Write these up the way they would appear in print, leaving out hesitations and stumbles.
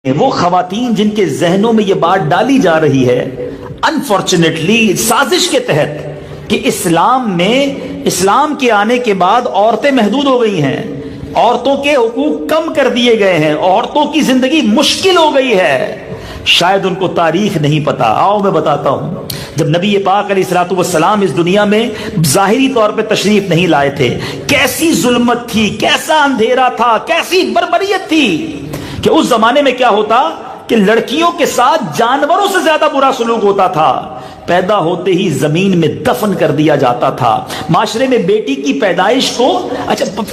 وہ خواتین جن کے ذہنوں میں یہ بات ڈالی جا رہی ہے انفارچونیٹلی سازش کے تحت کہ اسلام میں اسلام کے آنے کے بعد عورتیں محدود ہو گئی ہیں، عورتوں کے حقوق کم کر دیے گئے ہیں، عورتوں کی زندگی مشکل ہو گئی ہے، شاید ان کو تاریخ نہیں پتا۔ آؤ میں بتاتا ہوں۔ جب نبی پاک علیہ الصلوۃ والسلام اس دنیا میں ظاہری طور پہ تشریف نہیں لائے تھے، کیسی ظلمت تھی، کیسا اندھیرا تھا، کیسی بربریت تھی کہ اس زمانے میں کیا ہوتا کہ لڑکیوں کے ساتھ جانوروں سے زیادہ برا سلوک ہوتا تھا، پیدا ہوتے ہی زمین میں دفن کر دیا جاتا تھا۔ معاشرے میں بیٹی کی پیدائش کو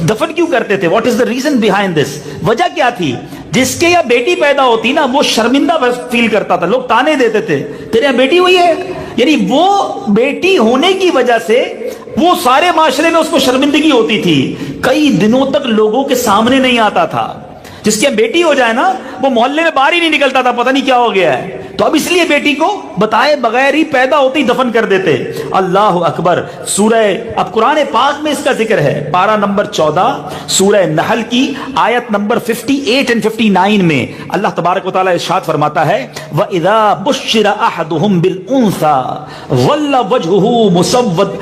دفن کیوں کرتے تھے؟ What is the reason behind this? وجہ کیا تھی؟ جس کے یہاں بیٹی پیدا ہوتی نا وہ شرمندہ فیل کرتا تھا، لوگ تانے دیتے تھے تیرے یہاں بیٹی ہوئی ہے، یعنی وہ بیٹی ہونے کی وجہ سے وہ سارے معاشرے میں اس کو شرمندگی ہوتی تھی، کئی دنوں تک لوگوں کے سامنے نہیں آتا تھا۔ جس کی بیٹی ہو جائے نا وہ محلے میں باہر ہی نہیں نکلتا تھا، پتہ نہیں کیا ہو گیا ہے۔ تو اب اس لیے بیٹی کو بتائے بغیر ہی پیدا ہوتے ہی دفن کر دیتے۔ اللہ اکبر۔ سورہ اب قرآن پاک میں اس کا ذکر ہے، پارہ نمبر 14 سورہ نحل کی آیت نمبر 58 اور 59 میں اللہ تبارک و تعالیٰ ارشاد فرماتا ہے وَإِذَا بُشِّرَ أَحَدُهُمْ بِالْأُنثَىٰ ظَلَّ وَجْهُهُ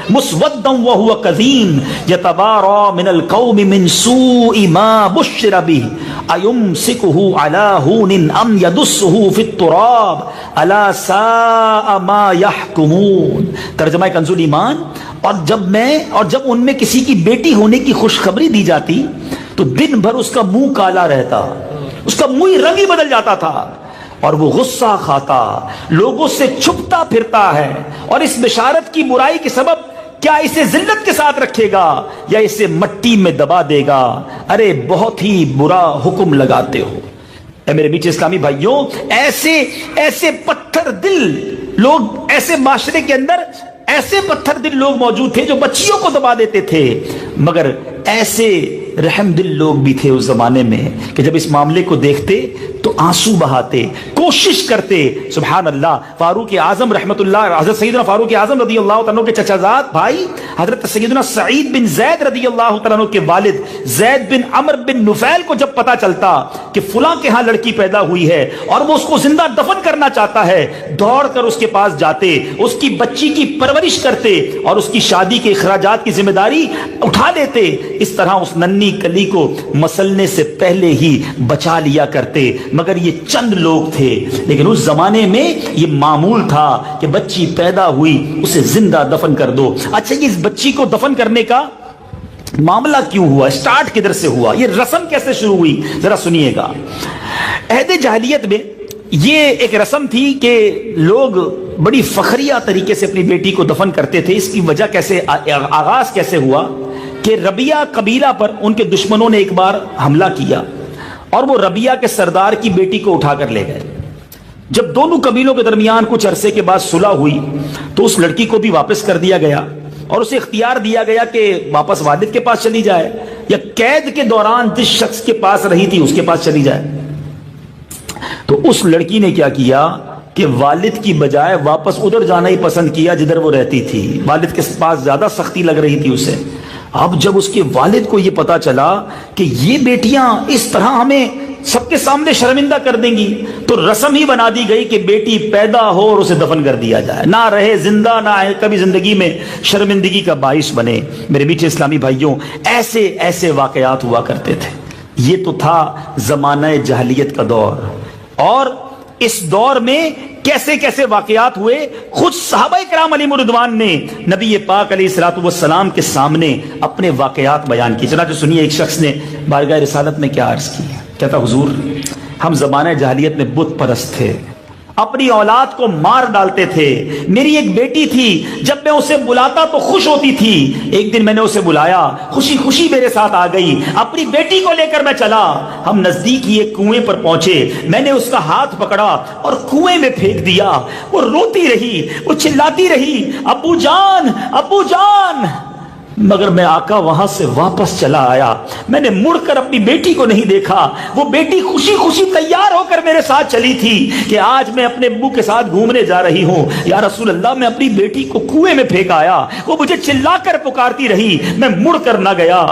مُسْوَدًّا وَهُوَ كَظِيمٌ يَتَوَارَىٰ مِنَ الْقَوْمِ مِنْ سُوءِ مَا بُشِّرَ بِهِ أَيُمْسِكُهُ عَلَىٰ هُونٍ أَمْ يَدُسُّهُ فِي التُّرَابِ أَلَا سَاءَ مَا يَحْكُمُونَ۔ ترجمہ کنزُ ایمان۔ اور جب ان میں کسی کی بیٹی ہونے کی خوشخبری دی جاتی تو دن بھر اس کا منہ کالا رہتا، اس کا منہ رنگ ہی بدل جاتا تھا اور وہ غصہ کھاتا، لوگوں سے چھپتا پھرتا ہے، اور اس بشارت کی برائی کے سبب کیا اسے ذلت کے ساتھ رکھے گا یا اسے مٹی میں دبا دے گا؟ ارے بہت ہی برا حکم لگاتے ہو۔ اے میرے میٹھے اسلامی بھائیوں، ایسے پتھر دل لوگ، ایسے معاشرے کے اندر ایسے پتھر دل لوگ موجود تھے جو بچیوں کو دبا دیتے تھے، مگر ایسے رحم دل لوگ بھی تھے اس زمانے میں کہ جب اس معاملے کو دیکھتے تو آنسو بہاتے، کوشش کرتے۔ سبحان اللہ۔ فاروق اعظم رحمت اللہ، حضرت سیدنا فاروق اعظم رضی اللہ تعالیٰ کے چچا زاد بھائی حضرت سیدنا سعید بن زید رضی اللہ تعالیٰ کے والد زید بن عمر بن نفیل کو جب پتا چلتا کہ فلاں کے ہاں لڑکی پیدا ہوئی ہے اور وہ اس کو زندہ دفن کرنا چاہتا ہے، دوڑ کر اس کے پاس جاتے، اس کی بچی کی پرورش کرتے اور اس کی شادی کے اخراجات کی ذمہ داری اٹھا لیتے۔ اس طرح اس ننھی کلی کو مسلنے سے پہلے ہی بچا لیا کرتے۔ مگر یہ چند لوگ تھے، لیکن اس زمانے میں یہ معمول تھا کہ بچی پیدا ہوئی اسے زندہ دفن کر دو۔ اچھا، اس بچی کو دفن کرنے کا معاملہ کیوں ہوا؟ سٹارٹ کدھر سے ہوا؟ یہ رسم کیسے شروع ہوئی؟ ذرا سنیے گا۔ عہد جاہلیت میں یہ ایک رسم تھی کہ لوگ بڑی فخریہ طریقے سے اپنی بیٹی کو دفن کرتے تھے۔ اس کی وجہ کیسے، آغاز کیسے ہوا کہ ربیہ قبیلہ پر ان کے دشمنوں نے ایک بار حملہ کیا اور وہ ربیہ کے سردار کی بیٹی کو اٹھا کر لے گئے۔ جب دونوں قبیلوں کے درمیان کچھ عرصے کے بعد صلح ہوئی تو اس لڑکی کو بھی واپس کر دیا گیا اور اسے اختیار دیا گیا کہ واپس والد کے پاس چلی جائے یا قید کے دوران جس شخص کے پاس رہی تھی اس کے پاس چلی جائے۔ تو اس لڑکی نے کیا کیا کہ والد کی بجائے واپس ادھر جانا ہی پسند کیا جدھر وہ رہتی تھی۔ والد کے پاس زیادہ سختی لگ رہی تھی اسے۔ اب جب اس کے والد کو یہ پتا چلا کہ یہ بیٹیاں اس طرح ہمیں سب کے سامنے شرمندہ کر دیں گی، تو رسم ہی بنا دی گئی کہ بیٹی پیدا ہو اور اسے دفن کر دیا جائے، نہ رہے زندہ، نہ کبھی زندگی میں شرمندگی کا باعث بنے۔ میرے میٹھے اسلامی بھائیوں، ایسے واقعات ہوا کرتے تھے۔ یہ تو تھا زمانہ جاہلیت کا دور، اور اس دور میں کیسے کیسے واقعات ہوئے، خود صحابہ کرام علیہم رضوان نے نبی پاک علیہ الصلوۃ والسلام کے سامنے اپنے واقعات بیان کی۔ چنانچہ سنیے، ایک شخص نے بارگاہ رسالت میں کیا عرض کی، کہتا حضور ہم زمانہ جاہلیت میں بت پرست تھے، اپنی اولاد کو مار ڈالتے تھے۔ میری ایک بیٹی تھی، جب میں اسے بلاتا تو خوش ہوتی تھی۔ ایک دن میں نے اسے بلایا، خوشی خوشی میرے ساتھ آ گئی، اپنی بیٹی کو لے کر میں چلا۔ ہم نزدیک ہی ایک کنویں پر پہنچے، میں نے اس کا ہاتھ پکڑا اور کنویں میں پھینک دیا۔ وہ روتی رہی، وہ چلاتی رہی، ابو جان ابو جان، مگر میں آقا وہاں سے واپس چلا آیا۔ میں نے مڑ کر اپنی بیٹی کو نہیں دیکھا۔ وہ بیٹی خوشی خوشی تیار ہو کر میرے ساتھ چلی تھی کہ آج میں اپنے ابو کے ساتھ گھومنے جا رہی ہوں۔ یا رسول اللہ، میں اپنی بیٹی کو کنویں میں پھینک آیا، وہ مجھے چلا کر پکارتی رہی، میں مڑ کر نہ گیا۔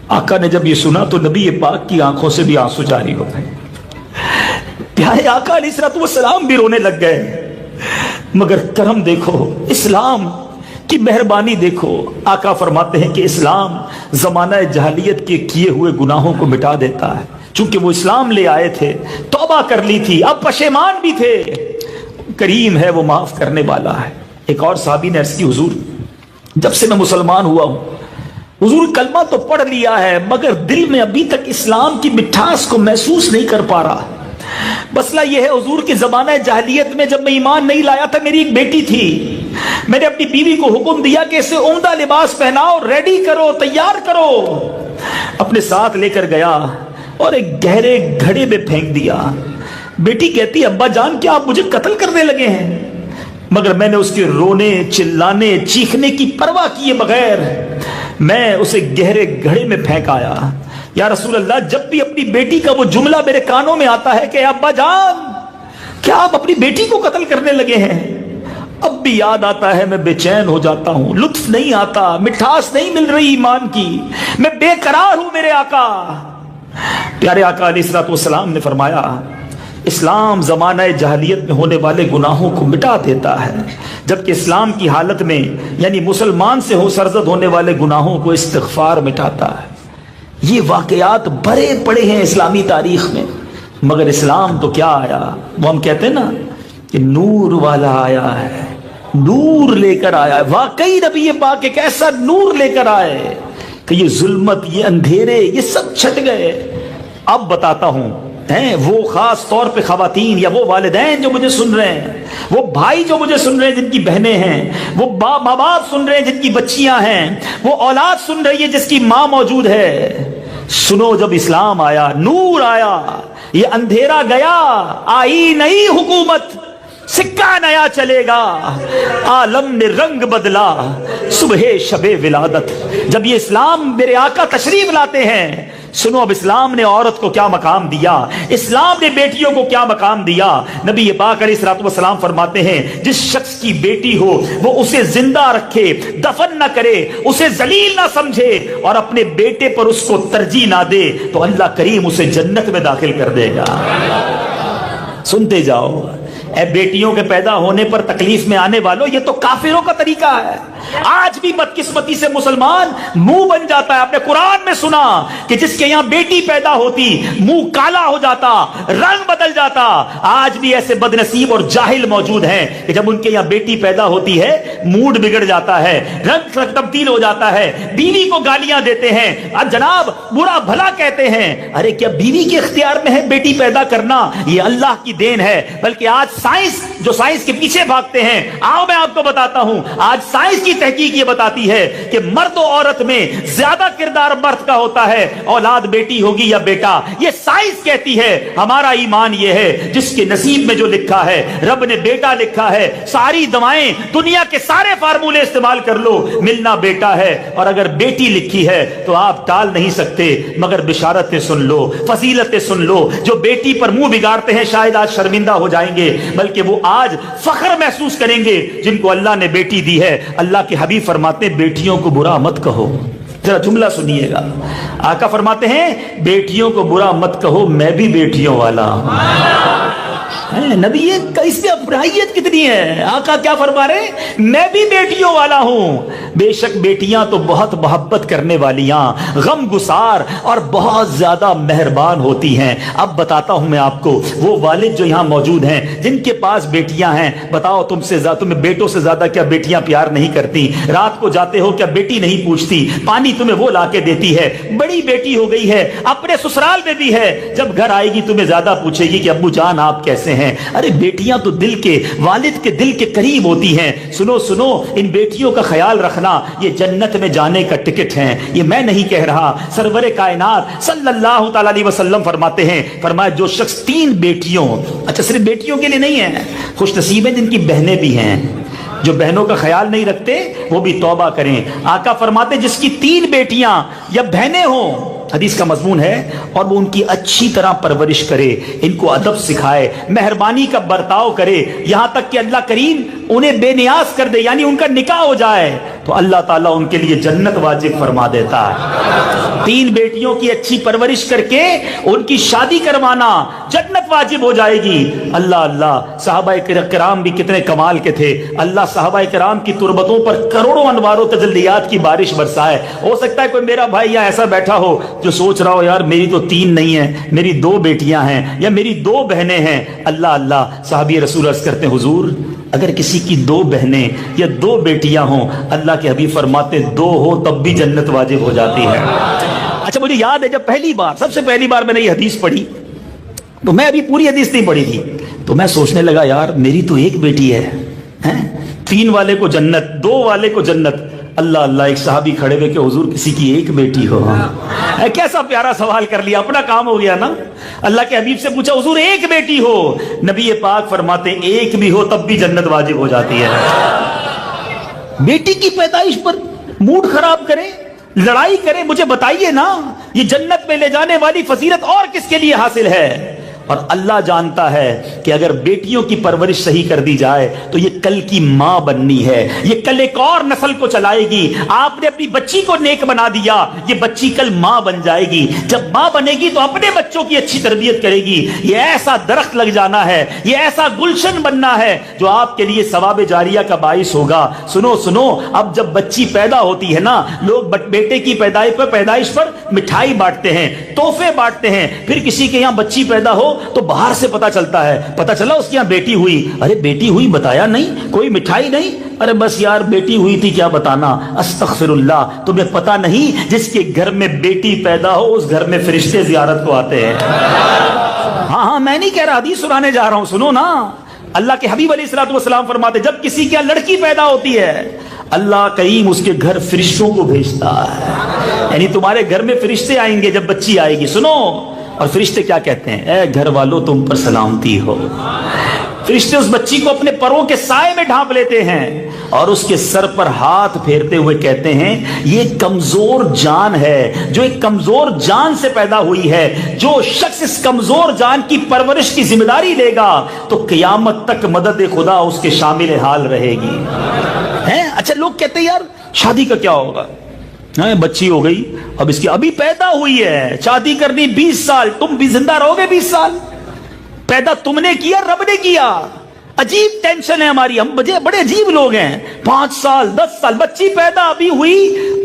آقا نے جب یہ سنا تو نبی پاک کی آنکھوں سے بھی آنسو جاری ہو گئے۔ प्यारे आका अलैहिस्सलाम भी रोने लग गए। मगर करम देखो, इस्लाम की मेहरबानी देखो। आका फरमाते हैं कि इस्लाम जमाना जहालियत के किए हुए गुनाहों को मिटा देता है। चूंकि वो इस्लाम ले आए थे, तौबा कर ली थी, अब पशेमान भी थे, करीम है, वो माफ करने वाला है। एक और साहबी ने अर्ज़ की, हुजूर जब से मैं मुसलमान हुआ हूं, हुजूर कलमा तो पढ़ लिया है मगर दिल में अभी तक इस्लाम की मिठास को महसूस नहीं कर पा रहा। मसला यह है हुजूर के जमाने जाहिलियत में जब मैं ईमान नहीं लाया था, मेरी एक बेटी थी, मैंने अपनी बीवी को हुक्म दिया कि इसे उम्दा लिबास पहनाओ, रेडी करो, तैयार करो। अपने साथ लेकर गया और एक गहरे घड़े में फेंक दिया। बेटी कहती, अब्बा जान क्या आप मुझे कत्ल करने लगे हैं? मगर मैंने उसके रोने, चिल्लाने, चीखने की परवाह किए बगैर मैं उसे गहरे घड़े में फेंक आया। या रसूल अल्लाह, जब भी अपनी बेटी का वो जुमला मेरे कानों में आता है कि अब्बा जान क्या आप अपनी बेटी को कत्ल करने लगे हैं, अब भी याद आता है, मैं बेचैन हो जाता हूं, लुत्फ नहीं आता, मिठास नहीं मिल रही ईमान की, मैं बेकरार हूं मेरे आका। प्यारे आका अलैहिस्सलाम ने फरमाया, इस्लाम ज़माना जहालियत में होने वाले गुनाहों को मिटा देता है, जबकि इस्लाम की हालत में यानी मुसलमान से हो सरजद होने वाले गुनाहों को इस्तिग़फ़ार मिटाता है। ये वाक़यात बड़े पड़े हैं इस्लामी तारीख में, मगर इस्लाम तो क्या आया, वो हम कहते हैं ना कि नूर वाला आया है, नूर लेकर आया है। वाकई नबी पाक एक ऐसा नूर लेकर आए कि ये जुल्मत, ये अंधेरे, ये सब छट गए। अब बताता हूं, हैं वो खास तौर पे खवातीन या वो वालिदैन जो मुझे सुन रहे हैं, वो भाई जो मुझे सुन रहे हैं जिनकी बहनें हैं, वो माँ बाप सुन रहे हैं जिनकी बच्चियां हैं, वो औलाद सुन रही है जिसकी माँ मौजूद है। सुनो, जब इस्लाम आया, नूर आया, ये अंधेरा गया, आई नई हुकूमत, सिक्का नया चलेगा, आलम ने रंग बदला, सुबह शबे विलादत। जब ये इस्लाम मेरे आका तशरीफ लाते हैं, सुनो अब इस्लाम ने औरत को क्या मकाम दिया, इस्लाम ने बेटियों को क्या मकाम दिया। नबी पाक अलैहिस्सलाम फरमाते हैं, जिस शख्स की बेटी हो वो उसे जिंदा रखे, दफन ना करे, उसे जलील ना समझे और अपने बेटे पर उसको तरजीह ना दे, तो अल्लाह करीम उसे जन्नत में दाखिल कर देगा। सुनते जाओ, ए बेटियों के पैदा होने पर तकलीफ में आने वालों, ये तो काफिरों का तरीका है। आज भी बदकिस्मती से मुसलमान मुंह बन जाता है। आपने कुरान में सुना कि जिसके यहां बेटी पैदा होती मुंह काला हो जाता, रंग बदल जाता। आज भी ऐसे बदनसीब और जाहिल मौजूद हैं कि जब उनके यहां बेटी पैदा होती है मूड बिगड़ जाता है, रंग तब्दील हो जाता है, बीवी को गालियां देते हैं, आज जनाब बुरा भला कहते हैं। अरे क्या बीवी के इख्तियार में है बेटी पैदा करना? ये अल्लाह की देन है। बल्कि आज साइंस, जो साइंस के पीछे भागते हैं, आओ मैं आपको बताता हूं, आज साइंस की तहकीक ये बताती है कि मर्द और औरत में ज्यादा किरदार मर्द का होता है, औलाद बेटी होगी या बेटा, ये साइंस कहती है। हमारा ईमान ये है, जिसके नसीब में जो लिखा है, रब ने बेटा लिखा है, सारी दवाएं दुनिया के सारे फार्मूले इस्तेमाल कर लो, मिलना बेटा है। और अगर बेटी लिखी है तो आप टाल नहीं सकते। मगर बिशारतें सुन लो, फजीलतें सुन लो। जो बेटी पर मुंह बिगाड़ते हैं शायद आज शर्मिंदा हो जाएंगे, बल्कि वो आज फख्र महसूस करेंगे जिनको अल्लाह ने बेटी दी है। अल्लाह के हबीब फरमाते हैं, बेटियों को बुरा मत कहो। जरा जुमला सुनिएगा, आका फरमाते हैं, बेटियों को बुरा मत कहो, मैं भी बेटियों वाला हूं। नबी, ये इसमें अप्राहियत कितनी है। आका क्या फरमा रहे, मैं भी बेटियों वाला हूं। बेशक बेटियां तो बहुत मोहब्बत करने वालियां, गम गुसार और बहुत ज्यादा मेहरबान होती हैं। अब बताता हूं मैं आपको, वो वालिद जो यहां मौजूद हैं जिनके पास बेटियां हैं, बताओ तुम्हें बेटों से ज्यादा क्या बेटियां प्यार नहीं करती? रात को जाते हो क्या बेटी नहीं पूछती? पानी तुम्हें वो लाके देती है। बड़ी बेटी हो गई है, अपने ससुराल में भी है, जब घर आएगी तुम्हें ज्यादा पूछेगी कि अब्बू जान आप कैसे हैं। अरे बेटियां तो दिल के, वालिद के दिल के करीब होती हैं। सुनो सुनो, इन बेटियों का ख्याल रखना, ये जन्नत में जाने का टिकट है। ये मैं नहीं कह रहा, सरवरे कायनात सल्लल्लाहु तआला अलैहि वसल्लम फरमाते हैं, फरमाया जो शख्स 3 बेटियों, अच्छा सिर्फ बेटियों के लिए नहीं है, खुश नसीब है जिनकी बहनें भी हैं, जो बहनों का ख्याल नहीं रखते वो भी तौबा करें। आका फरमाते जिसकी 3 बेटियां या बहनें हों, حدیث کا مضمون ہے، اور وہ ان کی اچھی طرح پرورش کرے، ان کو ادب سکھائے، مہربانی کا برتاؤ کرے، یہاں تک کہ اللہ کریم انہیں بے نیاز کر دے، یعنی ان کا نکاح ہو جائے تو اللہ تعالیٰ ان کے لیے جنت واجب فرما دیتا ہے۔ 3 بیٹیوں کی اچھی پرورش کر کے ان کی شادی کروانا، جنت واجب ہو جائے گی۔ اللہ اللہ، صحابہ کرام بھی کتنے کمال کے تھے، اللہ صحابہ کرام کی تربتوں پر کروڑوں انوار و تجلیات کی بارش برسائے۔ ہو سکتا ہے کوئی میرا بھائی یہاں ایسا بیٹھا ہو جو سوچ رہا ہو یار میری تو 3 نہیں ہیں، میری 2 بیٹیاں ہیں یا میری 2 بہنیں ہیں۔ اللہ اللہ، صحابی رسول عرض کرتے ہیں حضور اگر کسی کی 2 بہنیں یا 2 بیٹیاں ہوں، اللہ کے حبیب فرماتے 2 ہو تب بھی جنت واجب ہو جاتی ہے۔ اچھا مجھے یاد ہے جب سب سے پہلی بار میں نے یہ حدیث پڑھی تو میں ابھی پوری حدیث نہیں پڑھی تھی، تو میں سوچنے لگا یار میری تو 1 بیٹی ہے، 3 والے کو جنت، 2 والے کو جنت۔ اللہ اللہ، ایک صحابی کھڑے ہوئے کہ حضور کسی کی 1 بیٹی ہو۔ کیسا پیارا سوال کر لیا، اپنا کام ہو گیا نا۔ اللہ کے حبیب سے پوچھا حضور 1 بیٹی ہو، نبی پاک فرماتے 1 بھی ہو تب بھی جنت واجب ہو جاتی ہے۔ بیٹی کی پیدائش پر موڈ خراب کریں، لڑائی کریں، مجھے بتائیے نا یہ جنت میں لے جانے والی فضیلت اور کس کے لیے حاصل ہے؟ اور اللہ جانتا ہے کہ اگر بیٹیوں کی پرورش صحیح کر دی جائے تو یہ کل کی ماں بننی ہے، یہ کل ایک اور نسل کو چلائے گی۔ آپ نے اپنی بچی کو نیک بنا دیا، یہ بچی کل ماں بن جائے گی، جب ماں بنے گی تو اپنے بچوں کی اچھی تربیت کرے گی۔ یہ ایسا درخت لگ جانا ہے، یہ ایسا گلشن بننا ہے جو آپ کے لیے ثواب جاریہ کا باعث ہوگا۔ سنو سنو، اب جب بچی پیدا ہوتی ہے نا، لوگ بیٹے کی پیدائش پر مٹھائی بانٹتے ہیں، تحفے بانٹتے ہیں، پھر کسی کے یہاں بچی پیدا ہو تو باہر سے پتا چلتا ہے، پتا چلا اس کے یہاں بیٹی ہوئی، ارے بیٹی ہوئی بتایا نہیں، کوئی مٹھائی نہیں، ارے بس یار بیٹی ہوئی تھی کیا بتانا۔ استغفر اللہ، تمہیں پتا نہیں جس کے گھر میں بیٹی پیدا ہو اس گھر میں فرشتے زیارت کو آتے ہیں۔ ہاں میں نہیں کہہ رہا، حدیث سنانے جا رہا ہوں، سنو نا۔ اللہ کے حبیب علیہ الصلوۃ والسلام فرماتے جب کسی کے یہاں لڑکی پیدا ہوتی ہے اللہ کریم اس کے گھر فرشتوں کو بھیجتا ہے، یعنی تمہارے گھر میں فرشتے آئیں گے جب بچی آئے گی۔ سنو، اور فرشتے کیا کہتے ہیں؟ اے گھر والوں تم پر سلامتی ہو۔ فرشتے اس بچی کو اپنے پروں کے سائے میں ڈھانپ لیتے ہیں اور اس کے سر پر ہاتھ پھیرتے ہوئے کہتے ہیں یہ کمزور جان ہے جو ایک کمزور جان سے پیدا ہوئی ہے، جو شخص اس کمزور جان کی پرورش کی ذمہ داری لے گا تو قیامت تک مدد خدا اس کے شامل حال رہے گی۔ اچھا لوگ کہتے ہیں یار شادی کا کیا ہوگا، بچی ہو گئی، اب اس کی ابھی پیدا ہوئی ہے، شادی کرنی 20 سال، تم بھی زندہ رہو گے 20 سال؟ پیدا تم نے کیا، رب نے کیا۔ عجیب ٹینشن ہے ہماری، ہم بڑے عجیب لوگ ہیں۔ 5 سال 10 سال بچی پیدا ابھی ہوئی،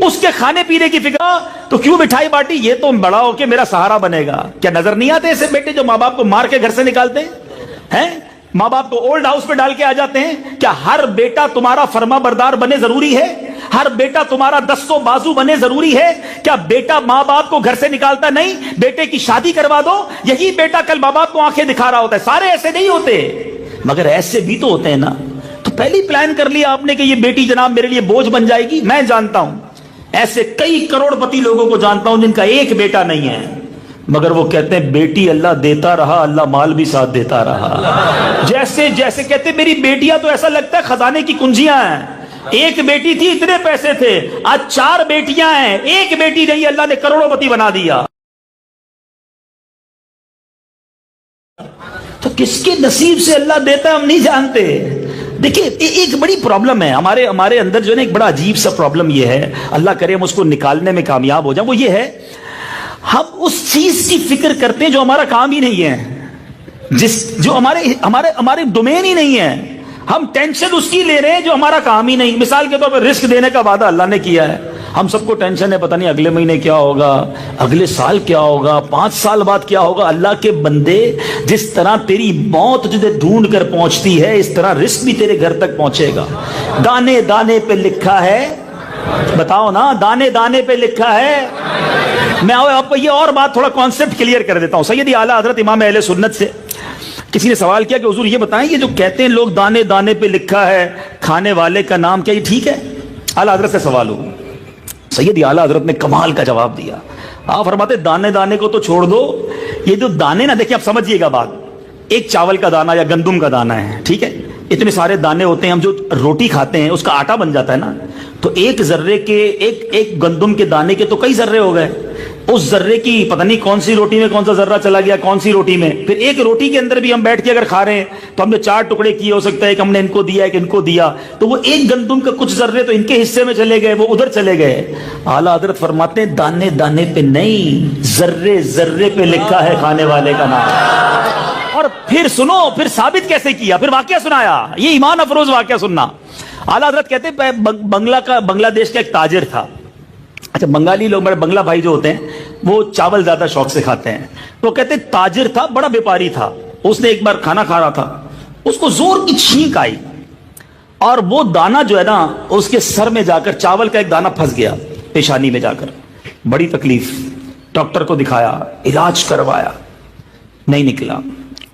اس کے کھانے پینے کی فکر تو کیوں مٹھائی بانٹی، یہ تو بڑا ہو کے میرا سہارا بنے گا۔ کیا نظر نہیں آتے ایسے بیٹے جو ماں باپ کو مار کے گھر سے نکالتے ہیں، ماں باپ کو اولڈ ہاؤس پہ ڈال کے آ جاتے ہیں؟ کیا ہر بیٹا تمہارا فرما بردار بنے ضروری ہے؟ ہر بیٹا تمہارا دستوں بازو بنے ضروری ہے؟ کیا بیٹا ماں باپ کو گھر سے نکالتا نہیں؟ بیٹے کی شادی کروا دو، یہی بیٹا کل ماں باپ کو آنکھیں دکھا رہا ہوتا ہے۔ سارے ایسے نہیں ہوتے، مگر ایسے بھی تو ہوتے ہیں نا۔ تو پہلی پلان کر لیا آپ نے کہ یہ بیٹی جناب میرے لیے بوجھ بن جائے گی۔ میں جانتا ہوں ایسے کئی کروڑ پتی لوگوں کو جانتا ہوں جن کا ایک بیٹا نہیں ہے، مگر وہ کہتے ہیں بیٹی اللہ دیتا رہا، اللہ مال بھی ساتھ دیتا رہا۔ جیسے کہتے ہیں میری بیٹیاں تو ایسا لگتا ہے خزانے کی کنجیاں ہیں، ایک بیٹی تھی اتنے پیسے تھے، آج 4 بیٹیاں ہیں، ایک بیٹی نہیں، اللہ نے کروڑوں پتی بنا دیا۔ تو کس کے نصیب سے اللہ دیتا ہے ہم نہیں جانتے۔ دیکھیں ایک بڑی پرابلم ہے ہمارے اندر جو ہے ایک بڑا عجیب سا پرابلم یہ ہے، اللہ کرے ہم اس کو نکالنے میں کامیاب ہو جائیں، وہ یہ ہے ہم اس چیز کی فکر کرتے ہیں جو ہمارا کام ہی نہیں ہے، جو ہمارے ڈومین ہی نہیں ہے، ہم ٹینشن اس کی لے رہے ہیں جو ہمارا کام ہی نہیں۔ مثال کے طور پر رزق دینے کا وعدہ اللہ نے کیا ہے، ہم سب کو ٹینشن ہے پتہ نہیں اگلے مہینے کیا ہوگا، اگلے سال کیا ہوگا، 5 سال بعد کیا ہوگا۔ اللہ کے بندے جس طرح تیری موت تجھے ڈھونڈ کر پہنچتی ہے اس طرح رزق بھی تیرے گھر تک پہنچے گا۔ دانے دانے پہ لکھا ہے، بتاؤ نا، دانے دانے پہ لکھا ہے۔ میں آپ کو یہ اور بات تھوڑا کانسیپٹ کلیئر کر دیتا ہوں۔ سیدی اعلیٰ حضرت امام اہل سنت سے کسی نے سوال کیا کہ حضور یہ بتائیں یہ جو کہتے ہیں لوگ دانے دانے پہ لکھا ہے کھانے والے کا نام، کیا یہ ٹھیک ہے؟ اعلیٰ حضرت سے سوال ہو، سیدی اعلیٰ حضرت نے کمال کا جواب دیا۔ آپ فرماتے دانے دانے کو تو چھوڑ دو، یہ جو دانے نا، دیکھیں آپ سمجھیے گا بات، ایک چاول کا دانہ یا گندم کا دانہ ہے، ٹھیک ہے، इतने सारे दाने होते हैं, हम जो रोटी खाते हैं उसका आटा बन जाता है ना, तो एक जर्रे के एक गंदुम के दाने के तो कई जर्रे हो गए। उस जर्रे की पता नहीं कौन सी रोटी में कौन सा जर्रा चला गया, कौन सी रोटी में। फिर एक रोटी के अंदर भी हम बैठ के अगर खा रहे हैं तो हमने 4 टुकड़े किए, हो सकता है कि हमने इनको दिया है कि इनको दिया, तो वो एक गंदुम का कुछ जर्रे तो इनके हिस्से में चले गए, वो उधर चले गए। आला हजरत फरमाते हैं दाने दाने पे नहीं, जर्रे जर्रे पे लिखा है खाने वाले का नाम। और फिर सुनो, फिर साबित कैसे किया, फिर वाकया सुनाया, ये ईमान अफरोज वाकया सुनना। आला हजरत कहते हैं बांग्लादेश का एक ताजिर था। अच्छा, बंगाली लोग, मेरे बंगला भाई जो होते हैं वो चावल ज्यादा शौक से खाते हैं। तो कहते ताजिर था, बड़ा व्यापारी था। उसने एक बार खाना खा रहा था, उसको जोर की छींक आई और वो दाना जो है ना उसके सर में जाकर, चावल का एक दाना फंस गया पेशानी में जाकर। बड़ी तकलीफ, डॉक्टर को दिखाया, इलाज करवाया, नहीं निकला।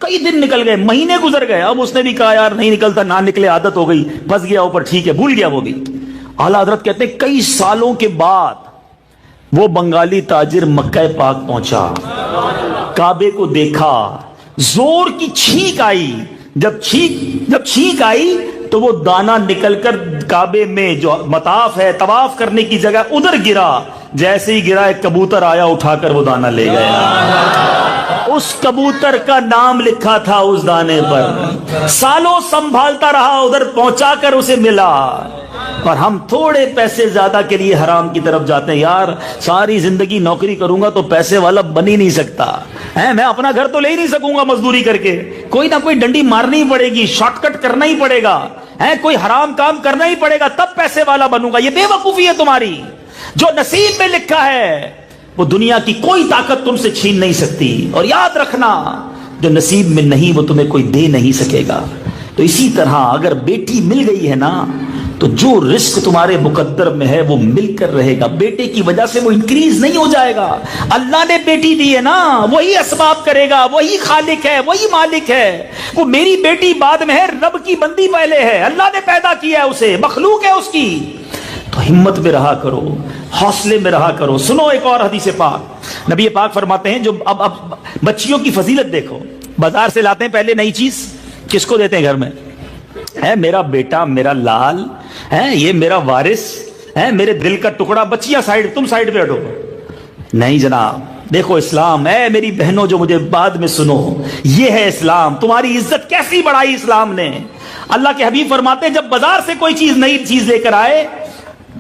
कई दिन निकल गए, महीने गुजर गए। अब उसने भी कहा यार नहीं निकलता, ना निकले, आदत हो गई, फंस गया ऊपर, ठीक है, भूल गया वो भी। आला हजरत कहते हैं कई सालों के बाद वो बंगाली ताजिर मक्का पाक पहुंचा, काबे को देखा, जोर की छींक आई। जब छींक आई तो वो दाना निकलकर काबे में जो मताफ है, तवाफ करने की जगह, उधर गिरा। जैसे ही गिरा एक कबूतर आया, उठाकर वो दाना ले गया। उस कबूतर का नाम लिखा था उस दाने पर। सालों संभालता रहा, उधर पहुंचाकर उसे मिला। और हम थोड़े पैसे ज्यादा के लिए हराम की तरफ जाते हैं। यार सारी जिंदगी नौकरी करूंगा तो पैसे वाला बन ही नहीं सकता है, मैं अपना घर तो ले ही नहीं सकूंगा मजदूरी करके, कोई ना कोई डंडी मारनी ही पड़ेगी, शॉर्टकट करना ही पड़ेगा, है कोई हराम काम करना ही पड़ेगा, तब पैसे वाला बनूंगा। ये बेवकूफी है तुम्हारी। जो नसीब में लिखा है वो दुनिया की कोई ताकत तुमसे छीन नहीं सकती। और याद रखना, जो नसीब में नहीं वो तुम्हें कोई दे नहीं सकेगा। तो इसी तरह अगर बेटी मिल गई है ना, तो जो रिस्क तुम्हारे मुकद्दर में है वो मिलकर रहेगा। बेटे की वजह से वो इंक्रीज नहीं हो जाएगा। अल्लाह ने बेटी दी है ना, वही असबाब करेगा, वही खालिक है, वही मालिक है। वो मेरी बेटी बाद में है, रब की बंदी पहले है, अल्लाह ने पैदा किया है उसे, मखलूक है उसकी। तो हिम्मत में रहा करो, हौसले में रहा करो। सुनो एक और हदीस पाक, नबी पाक फरमाते हैं, जो अब बच्चियों की फजीलत देखो। बाजार से लाते हैं पहले नई चीज, किसको देते हैं घर में? है मेरा बेटा, मेरा लाल है, ये मेरा वारिस है, मेरे दिल का टुकड़ा। बच्चियां साइड, तुम साइड पे हटो। नहीं जनाब, देखो इस्लाम है। मेरी बहनों जो मुझे बाद में सुनो, ये है इस्लाम। तुम्हारी इज्जत कैसी बढ़ाई इस्लाम ने। अल्लाह के हबीब फरमाते हैं, जब बाजार से कोई चीज, नई चीज लेकर आए,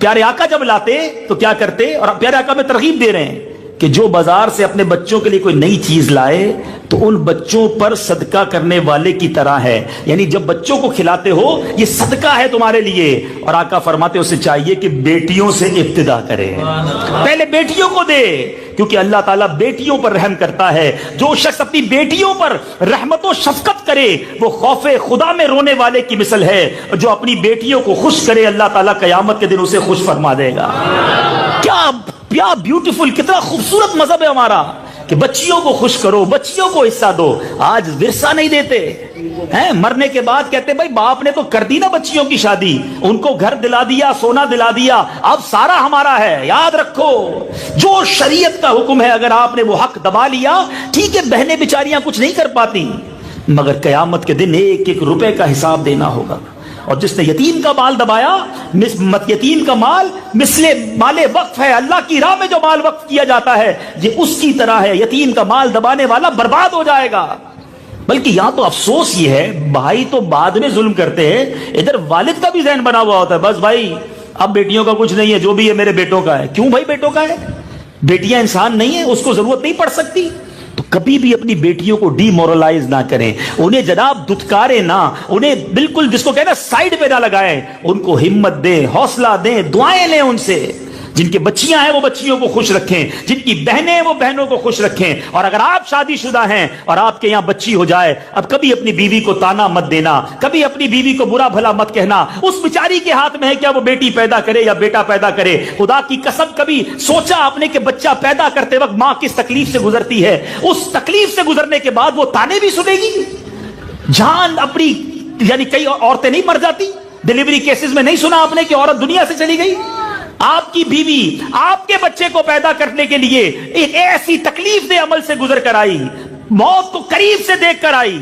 प्यारे आका जब लाते तो क्या करते, और प्यारे आका में तरगीब दे रहे हैं कि जो बाजार से अपने बच्चों के लिए कोई नई चीज लाए तो उन बच्चों पर सदका करने वाले की तरह है। यानी जब बच्चों को खिलाते हो ये सदका है तुम्हारे लिए। और आका फरमाते उसे चाहिए कि बेटियों से इब्तिदा करे, पहले बेटियों को दे, क्योंकि अल्लाह ताला बेटियों पर रहम करता है। जो शख्स अपनी बेटियों पर रहमत व शफकत करे वो खौफे खुदा में रोने वाले की मिसल है। जो अपनी बेटियों को खुश करे, अल्लाह ताला कयामत के दिन उसे खुश फरमा देगा। क्या ब्यूटीफुल, कितना खूबसूरत मजहब है हमारा कि बच्चियों को खुश करो, बच्चियों को हिस्सा दो। आज विरसा नहीं देते हैं, मरने के बाद कहते भाई बाप ने तो कर दी ना बच्चियों की शादी, उनको घर दिला दिया, सोना दिला दिया, अब सारा हमारा है। याद रखो, जो शरीयत का हुक्म है, अगर आपने वो हक दबा लिया, ठीक है, बहनें बेचारियां कुछ नहीं कर पाती, मगर कयामत के दिन एक एक रुपए का हिसाब देना होगा। और जिसने यतीम का माल दबाया, यतीम का माल मिसले माले वक्फ है। अल्लाह की राह में जो माल वक्फ किया जाता है ये उसकी तरह है। यतीम का माल दबाने वाला बर्बाद हो जाएगा। बल्कि यहां तो अफसोस ये है, भाई तो बाद में जुल्म करते हैं, इधर वालिद का भी ज़हन बना हुआ होता है, बस भाई अब बेटियों का कुछ नहीं है, जो भी है मेरे बेटों का है। क्यों भाई बेटों का है? बेटियां इंसान नहीं है, उसको जरूरत नहीं पड़ सकती? तो कभी भी अपनी बेटियों को डीमोरलाइज ना करें, उन्हें जनाब दुत्कारे ना, उन्हें बिल्कुल जिसको कहना साइड पे ना लगाएं, उनको हिम्मत दें, हौसला दें, दुआएं लें उनसे। जिनकी बच्चियां हैं वो बच्चियों को खुश रखें, जिनकी बहनें हैं वो बहनों को खुश रखें। और अगर आप शादीशुदा हैं और आपके यहां बच्ची हो जाए, अब कभी अपनी बीवी को ताना मत देना, कभी अपनी बीवी को बुरा भला मत कहना। उस बेचारी के हाथ में है क्या वो बेटी पैदा करे या बेटा पैदा करे। खुदा की कसम, कभी सोचा आपने कि बच्चा पैदा करते वक्त मां किस तकलीफ से गुजरती है? उस तकलीफ से गुजरने के बाद वो ताने भी सुनेगी। जान अपनी, यानी कई औरतें नहीं मर जाती डिलीवरी केसेस में, नहीं सुना आपने कि औरत दुनिया से चली गई? आपकी बीवी आपके बच्चे को पैदा करने के लिए एक ऐसी तकलीफ दे अमल से गुजर कर आई, मौत को करीब से देख कर आई,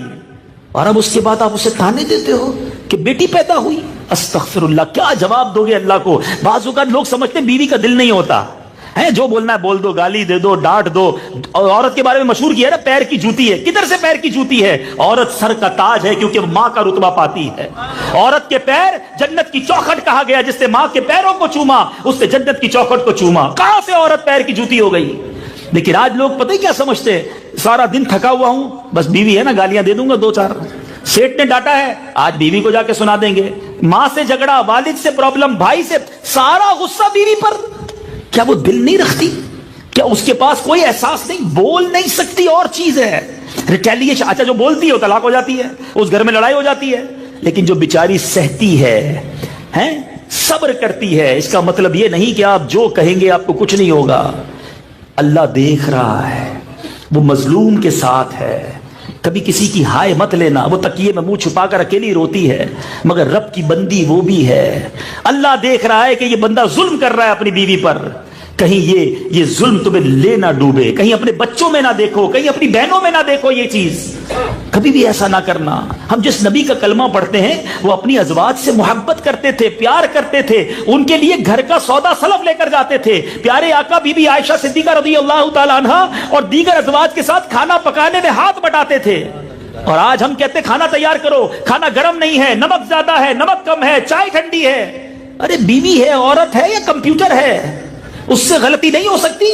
اور اب اس کے بعد آپ اسے تانے دیتے ہو کہ بیٹی پیدا ہوئی. استغفراللہ, کیا جواب دو گے اللہ کو؟ بعض اوقات لوگ سمجھتے ہیں بیوی کا دل نہیں ہوتا ہے, جو بولنا ہے بول دو, گالی دے دو, ڈانٹ دو. اور عورت کے بارے میں مشہور کیا ہے نا, پیر کی جوتی ہے. کدھر سے پیر کی جوتی ہے؟ عورت سر کا تاج ہے, کیونکہ ماں کا رتبہ پاتی ہے. عورت کے پیر جنت کی چوکھٹ کہا گیا. جس نے ماں کے پیروں کو چوما اس نے جنت کی چوکھٹ کو چوما. کہاں سے عورت پیر کی جوتی ہو گئی؟ لیکن آج لوگ پتہ ہی کیا سمجھتے, سارا دن تھکا ہوا ہوں, بس بیوی ہے نا, گالیاں دے دوں گا 2-4. سیٹ نے ڈانٹا ہے, آج بیوی کو جا کے سنا دیں گے. ماں سے جھگڑا, والد سے پرابلم, بھائی سے, سارا غصہ بیوی پر. کیا وہ دل نہیں رکھتی؟ کیا اس کے پاس کوئی احساس نہیں؟ بول نہیں سکتی اور چیز ہے. ریٹیلیشن, اچھا جو بولتی ہے وہ طلاق ہو جاتی ہے, اس گھر میں لڑائی ہو جاتی ہے. لیکن جو بیچاری سہتی ہے, صبر کرتی ہے, اس کا مطلب یہ نہیں کہ آپ جو کہیں گے آپ کو کچھ نہیں ہوگا. اللہ دیکھ رہا ہے, وہ مظلوم کے ساتھ ہے. کبھی کسی کی ہائے مت لینا, وہ تکیے میں منہ چھپا کر اکیلی روتی ہے, مگر رب کی بندی وہ بھی ہے. اللہ دیکھ رہا ہے کہ یہ بندہ ظلم کر رہا ہے اپنی بیوی پر. کہیں یہ ظلم تمہیں لے نہ ڈوبے, کہیں اپنے بچوں میں نہ دیکھو, کہیں اپنی بہنوں میں نہ دیکھو. یہ چیز کبھی بھی ایسا نہ کرنا. ہم جس نبی کا کلمہ پڑھتے ہیں وہ اپنی ازواج سے محبت کرتے تھے, پیار کرتے تھے, ان کے لیے گھر کا سودا سلف لے کر جاتے تھے. پیارے آقا بی بی عائشہ صدیقہ رضی اللہ تعالی عنہا اور دیگر ازواج کے ساتھ کھانا پکانے میں ہاتھ بٹاتے تھے. اور آج ہم کہتے ہیں کھانا تیار کرو, کھانا گرم نہیں ہے, نمک زیادہ ہے, نمک کم ہے, چائے ٹھنڈی ہے. ارے بیوی ہے, عورت ہے یا کمپیوٹر ہے, اس سے غلطی نہیں ہو سکتی.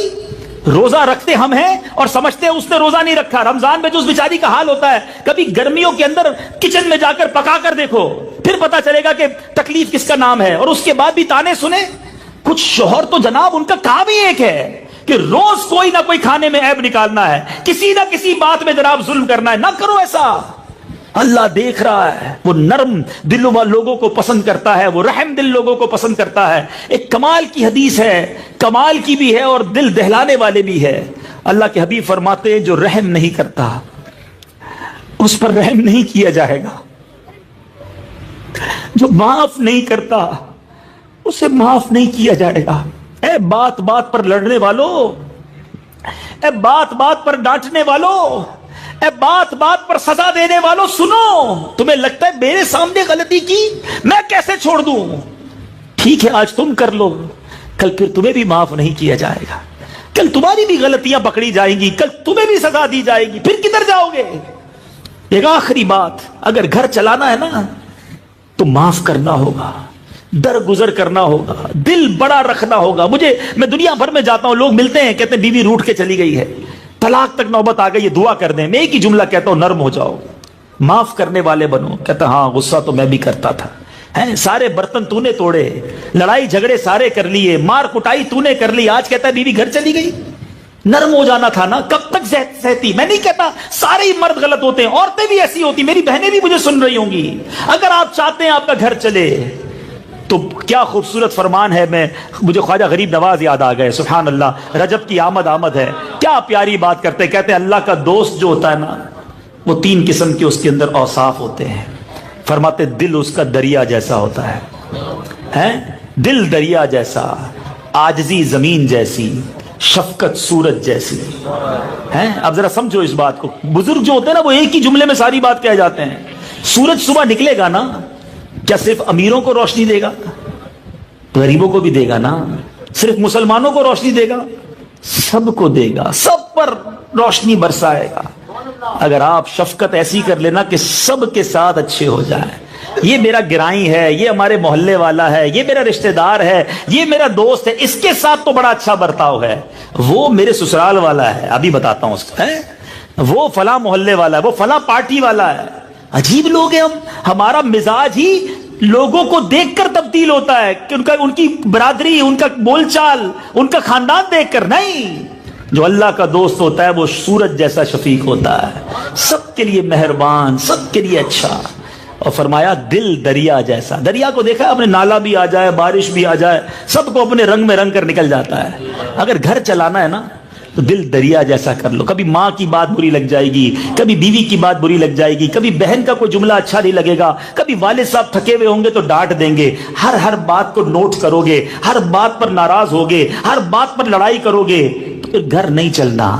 روزہ رکھتے ہم ہیں اور سمجھتے ہیں اس نے روزہ نہیں رکھا. رمضان میں جو اس بیچاری کا حال ہوتا ہے, کبھی گرمیوں کے اندر کچن میں جا کر پکا کر دیکھو, پھر پتا چلے گا کہ تکلیف کس کا نام ہے. اور اس کے بعد بھی تانے سنے. کچھ شوہر تو جناب ان کا کام ہی ایک ہے کہ روز کوئی نہ کوئی کھانے میں عیب نکالنا ہے, کسی نہ کسی بات میں جناب ظلم کرنا ہے. نہ کرو ایسا. اللہ دیکھ رہا ہے, وہ نرم دل لوگوں کو پسند کرتا ہے, وہ رحم دل لوگوں کو پسند کرتا ہے. ایک کمال کی حدیث ہے, کمال کی بھی ہے اور دل دہلانے والے بھی ہے. اللہ کے حبیب فرماتے ہیں جو رحم نہیں کرتا اس پر رحم نہیں کیا جائے گا, جو معاف نہیں کرتا اسے معاف نہیں کیا جائے گا. اے بات بات پر لڑنے والوں, اے بات بات پر ڈانٹنے والوں, اے بات بات پر سزا دینے والوں, سنو. تمہیں لگتا ہے میرے سامنے غلطی کی میں کیسے چھوڑ دوں؟ ٹھیک ہے آج تم کر لو, کل پھر تمہیں بھی معاف نہیں کیا جائے گا. کل تمہاری بھی غلطیاں پکڑی جائیں گی, کل تمہیں بھی سزا دی جائے گی. پھر کدھر جاؤ گے؟ ایک آخری بات, اگر گھر چلانا ہے نا تو معاف کرنا ہوگا, درگزر کرنا ہوگا, دل بڑا رکھنا ہوگا. میں دنیا بھر میں جاتا ہوں, لوگ ملتے ہیں کہتے ہیں بیوی روٹھ کے چلی گئی ہے, طلاق تک نوبت آ گئی, یہ دعا کر دیں. میں ایک ہی جملہ کہتا ہوں, نرم ہو جاؤ, معاف کرنے والے بنو. کہتا ہاں غصہ تو میں بھی کرتا تھا, سارے برتن تو نے توڑے, لڑائی جھگڑے سارے کر لیے, مار کٹائی تو نے کر لی, آج کہتا ہے بیوی گھر چلی گئی. نرم ہو جانا تھا نا, کب تک سہتی؟ میں نہیں کہتا سارے ہی مرد غلط ہوتے ہیں, عورتیں بھی ایسی ہوتی, میری بہنیں بھی مجھے سن رہی ہوں گی. اگر آپ چاہتے ہیں آپ کا گھر چلے تو کیا خوبصورت فرمان ہے. مجھے خواجہ غریب نواز یاد آ گئے, سبحان اللہ. رجب کی آمد ہے, کیا پیاری بات کرتے. کہتے ہیں اللہ کا دوست جو ہوتا ہے نا وہ 3 قسم کے اس کے اندر اوصاف ہوتے ہیں. فرماتے دل اس کا دریا جیسا ہوتا ہے, دل دریا جیسا, عاجزی زمین جیسی, شفقت سورج جیسی. اب ذرا سمجھو اس بات کو. بزرگ جو ہوتے ہیں نا وہ ایک ہی جملے میں ساری بات کہہ جاتے ہیں. سورج صبح نکلے گا نا, کیا صرف امیروں کو روشنی دے گا؟ غریبوں کو بھی دے گا نا. صرف مسلمانوں کو روشنی دے گا؟ سب کو دے گا, سب پر روشنی برسائے گا. اگر آپ شفقت ایسی کر لینا کہ سب کے ساتھ اچھے ہو جائیں, یہ میرا گرائی ہے, یہ ہمارے محلے والا ہے, یہ میرا رشتہ دار ہے, یہ میرا دوست ہے, اس کے ساتھ تو بڑا اچھا برتاؤ ہے, وہ میرے سسرال والا ہے, ابھی بتاتا ہوں اس کو, وہ فلاں محلے والا ہے, وہ فلاں پارٹی والا ہے. عجیب لوگ ہیں ہم. ہمارا مزاج ہی لوگوں کو دیکھ کر تبدیل ہوتا ہے کہ ان کی برادری, ان کا بول چال, ان کا خاندان دیکھ کر نہیں. جو اللہ کا دوست ہوتا ہے وہ سورج جیسا شفیق ہوتا ہے, سب کے لیے مہربان, سب کے لیے اچھا. اور فرمایا دل دریا جیسا. دریا کو دیکھا اپنے, نالا بھی آ جائے, بارش بھی آ جائے, سب کو اپنے رنگ میں رنگ کر نکل جاتا ہے. اگر گھر چلانا ہے نا تو دل دریا جیسا کر لو. کبھی ماں کی بات بری لگ جائے گی, کبھی بیوی کی بات بری لگ جائے گی, کبھی بہن کا کوئی جملہ اچھا نہیں لگے گا, کبھی والد صاحب تھکے ہوئے ہوں گے تو ڈانٹ دیں گے. ہر بات کو نوٹ کرو گے, ہر بات پر ناراض ہوگے, ہر بات پر لڑائی کرو گے تو گھر نہیں چلنا.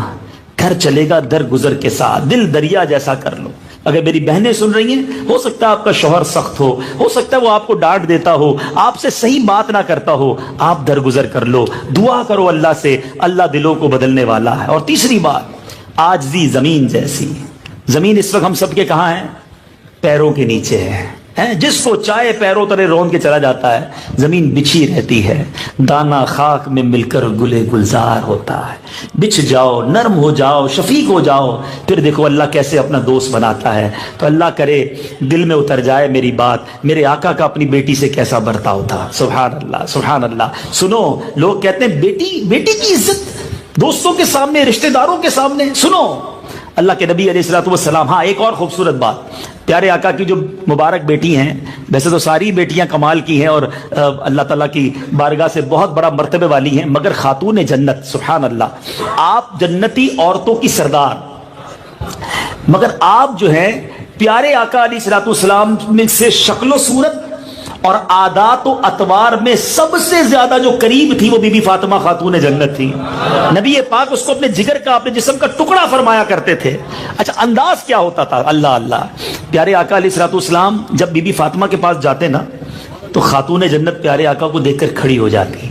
گھر چلے گا درگزر کے ساتھ. دل دریا جیسا کر لو. اگر میری بہنیں سن رہی ہیں، ہو سکتا ہے آپ کا شوہر سخت ہو سکتا ہے وہ آپ کو ڈانٹ دیتا ہو، آپ سے صحیح بات نہ کرتا ہو، آپ درگزر کر لو، دعا کرو اللہ سے، اللہ دلوں کو بدلنے والا ہے۔ اور تیسری بات، عاجزی زمین جیسی۔ زمین اس وقت ہم سب کے کہاں ہے؟ پیروں کے نیچے ہے، جس کو چاہے پیروں تلے رون کے چلا جاتا ہے۔ زمین بچھی رہتی ہے، دانا خاک میں مل کر گلے گلزار ہوتا ہے۔ بچھ جاؤ، نرم ہو جاؤ، شفیق ہو جاؤ، پھر دیکھو اللہ کیسے اپنا دوست بناتا ہے۔ تو اللہ کرے دل میں اتر جائے میری بات، میرے آقا کا اپنی بیٹی سے کیسا برتاؤ تھا۔ سبحان اللہ، سبحان اللہ۔ سنو، لوگ کہتے ہیں بیٹی کی عزت دوستوں کے سامنے، رشتہ داروں کے سامنے، سنو اللہ کے نبی علیہ الصلوۃ والسلام۔ ہاں ایک اور خوبصورت بات، پیارے آقا کی جو مبارک بیٹی ہیں، ویسے تو ساری بیٹیاں کمال کی ہیں اور اللہ تعالیٰ کی بارگاہ سے بہت بڑا مرتبے والی ہیں، مگر خاتون جنت، سبحان اللہ، آپ جنتی عورتوں کی سردار، مگر آپ جو ہیں پیارے آقا علیہ الصلوۃ والسلام میں سے شکل و صورت اور عادات و اطوار میں سب سے زیادہ جو قریب تھی وہ بی بی فاطمہ خاتون جنت تھی۔ نبی پاک اس کو اپنے جگر کا، اپنے جسم کا ٹکڑا فرمایا کرتے تھے۔ اچھا انداز کیا ہوتا تھا؟ اللہ اللہ، پیارے آقا علیہ الصلوۃ والسلام جب بی بی فاطمہ کے پاس جاتے نا تو خاتون جنت پیارے آقا کو دیکھ کر کھڑی ہو جاتی،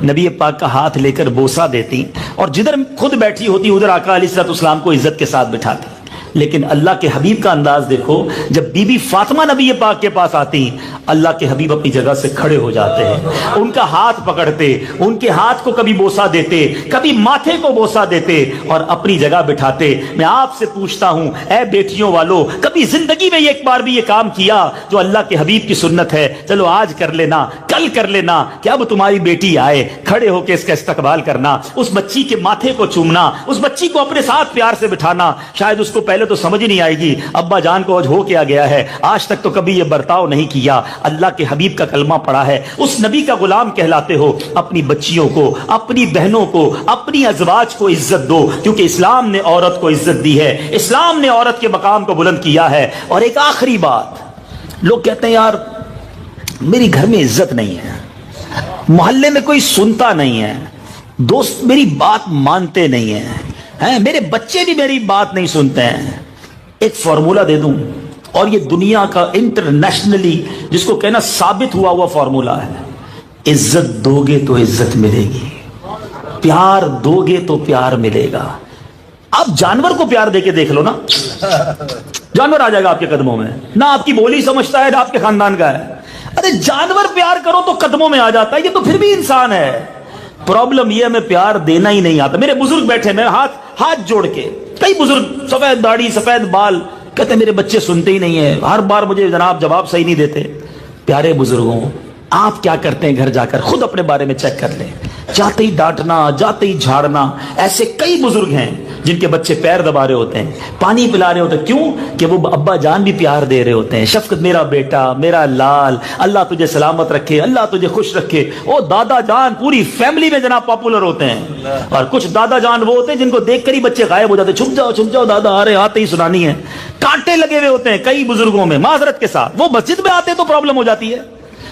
نبی پاک کا ہاتھ لے کر بوسہ دیتی، اور جدھر خود بیٹھی ہوتی ادھر آقا علیہ الصلوۃ والسلام کو عزت کے ساتھ بٹھاتی۔ لیکن اللہ کے حبیب کا انداز دیکھو، جب بی بی فاطمہ نبی پاک کے پاس آتی، اللہ کے حبیب اپنی جگہ سے کھڑے ہو جاتے ہیں، ان کا ہاتھ پکڑتے، ان کے ہاتھ کو کبھی بوسہ دیتے، کبھی ماتھے کو بوسہ دیتے اور اپنی جگہ بٹھاتے۔ میں آپ سے پوچھتا ہوں اے بیٹیوں والو، کبھی زندگی میں ایک بار بھی یہ کام کیا جو اللہ کے حبیب کی سنت ہے؟ چلو آج کر لینا، کل کر لینا، کہ اب تمہاری بیٹی آئے، کھڑے ہو کے اس کا استقبال کرنا، اس بچی کے ماتھے کو چومنا، اس بچی کو اپنے ساتھ پیار سے بٹھانا۔ شاید اس کو پہلے تو سمجھ ہی نہیں آئے گی ابا جان کو آج ہو کیا گیا ہے، آج تک تو کبھی یہ برتاؤ نہیں کیا، اللہ کے حبیب کا کلمہ پڑھا ہے، اس نبی کا غلام کہلاتے ہو، اپنی بچیوں کو، اپنی بہنوں کو، اپنی ازواج کو عزت دو، کیونکہ اسلام نے عورت کو عزت دی ہے، اسلام نے عورت کے مقام کو بلند کیا ہے۔ اور ایک آخری بات، لوگ کہتے ہیں یار میری گھر میں عزت نہیں ہے، محلے میں کوئی سنتا نہیں ہے، دوست میری بات مانتے نہیں ہیں، میرے بچے بھی میری بات نہیں سنتے ہیں۔ ایک فارمولا دے دوں، اور یہ دنیا کا انٹرنیشنلی جس کو کہنا ثابت ہوا فارمولا ہے، عزت دو گے تو عزت ملے گی، پیار دو گے تو پیار ملے گا۔ آپ جانور کو پیار دے کے دیکھ لو نا، جانور آ جائے گا آپ کے قدموں میں، نہ آپ کی بولی سمجھتا ہے نہ آپ کے خاندان کا ہے، ارے جانور پیار کرو تو قدموں میں آ جاتا ہے، یہ تو پھر بھی انسان ہے۔ پرابلم یہ ہمیں پیار دینا ہی نہیں آتا۔ میرے بزرگ بیٹھے، میں ہاتھ جوڑ کے، کئی بزرگ، سفید داڑھی سفید بال، کہتے ہیں میرے بچے سنتے ہی نہیں ہیں، ہر بار مجھے جناب جواب صحیح نہیں دیتے۔ پیارے بزرگوں، آپ کیا کرتے ہیں گھر جا کر خود اپنے بارے میں چیک کر لیں، جاتے ہی ڈانٹنا، جاتے ہی جھاڑنا۔ ایسے کئی بزرگ ہیں جن کے بچے پیر دبا رہے ہوتے ہیں، پانی پلا رہے ہوتے ہیں، کیوں کہ وہ ابا جان بھی پیار دے رہے ہوتے ہیں، شفقت، میرا بیٹا، میرا لال، اللہ تجھے سلامت رکھے، اللہ تجھے خوش رکھے۔ او دادا جان پوری فیملی میں جناب پاپولر ہوتے ہیں، اور کچھ دادا جان وہ ہوتے ہیں جن کو دیکھ کر ہی بچے غائب ہو جاتے ہیں، چھپ جاؤ دادا آ رہے، آتے ہی سنانی ہے۔ کانٹے لگے ہوئے ہوتے ہیں کئی بزرگوں میں، معذرت کے ساتھ، وہ مسجد میں آتے تو پرابلم ہو جاتی ہے،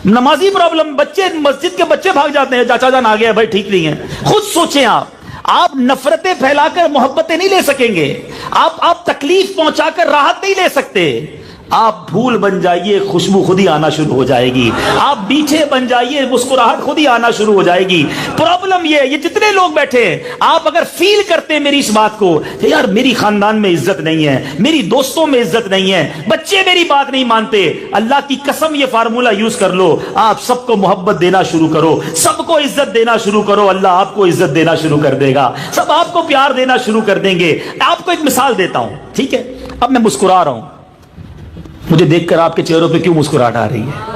نمازی پرابلم، بچے مسجد کے بچے بھاگ جاتے ہیں، چاچا جان آ گیا بھائی ٹھیک نہیں ہے۔ خود سوچیں آپ نفرتیں پھیلا کر محبتیں نہیں لے سکیں گے، آپ تکلیف پہنچا کر راحت نہیں لے سکتے۔ آپ پھول بن جائیے، خوشبو خود ہی آنا شروع ہو جائے گی، آپ میٹھے بن جائیے، مسکراہٹ خود ہی آنا شروع ہو جائے گی۔ پرابلم یہ جتنے لوگ بیٹھے ہیں، آپ اگر فیل کرتے ہیں میری اس بات کو کہ یار میری خاندان میں عزت نہیں ہے، میری دوستوں میں عزت نہیں ہے، بچے میری بات نہیں مانتے، اللہ کی قسم یہ فارمولا یوز کر لو، آپ سب کو محبت دینا شروع کرو، سب کو عزت دینا شروع کرو، اللہ آپ کو عزت دینا شروع کر دے گا، سب آپ کو پیار دینا شروع کر دیں گے۔ آپ کو ایک مثال دیتا ہوں، ٹھیک ہے؟ اب میں مسکرا رہا ہوں، مجھے دیکھ کر آپ کے چہروں پہ کیوں مسکراہٹ آ رہی ہے؟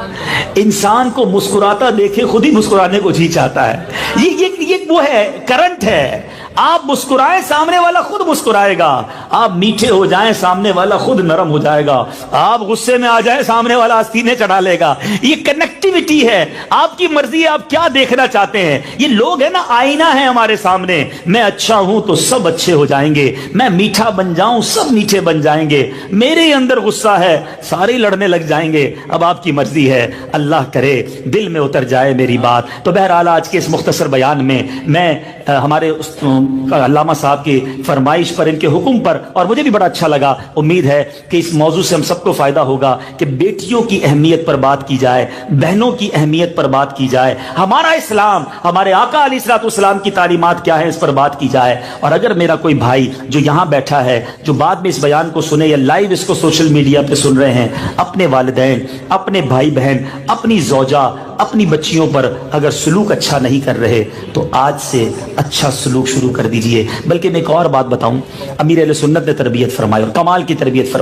انسان کو مسکراتا دیکھے خود ہی مسکرانے کو جی چاہتا ہے، یہ وہ ہے، کرنٹ ہے۔ آپ مسکرائیں سامنے والا خود مسکرائے گا، آپ میٹھے ہو جائیں سامنے والا خود نرم ہو جائے گا، آپ غصے میں آ جائیں سامنے والا سینے چڑھا لے گا۔ یہ کنیکٹنگ एक्टिविटी है, आपकी मर्जी है, आप क्या देखना चाहते हैं। ये लोग है ना, आईना है हमारे सामने। मैं अच्छा हूं तो सब अच्छे हो जाएंगे, मैं मीठा बन जाऊं सब मीठे बन जाएंगे, मेरे अंदर गुस्सा है सारे लड़ने लग जाएंगे। अब आपकी मर्जी है, अल्लाह करे दिल में उतर जाए मेरी बात। तो बहरहाल आज के इस मुख्तसर बयान में मैं हमारे अल्लामा साहब की फरमाइश पर, इनके हुक्म पर, और मुझे भी बड़ा अच्छा लगा, उम्मीद है कि इस मौजू से हम सबको फायदा होगा कि बेटियों की अहमियत पर बात की जाए, बहनों की अहमियत पर बात की जाए, हमारा इस्लाम, हमारे आका अलैहिस्सलाम की तालीमात क्या है इस पर बात की जाए। और अगर मेरा कोई भाई जो यहां बैठा है, जो बाद में इस बयान को सुने या लाइव इसको सोशल मीडिया पे सुन रहे हैं, अपने वालिदैन, अपने भाई बहन, अपनी ज़ौजा, अपनी बच्चियों पर अगर सलूक अच्छा नहीं कर रहे तो आज से अच्छा सलूक शुरू कर दीजिए। बल्कि मैं एक और बात बताऊं, अमीर अहले सुन्नत ने तरबियत फरमाई और कमाल की तरबियत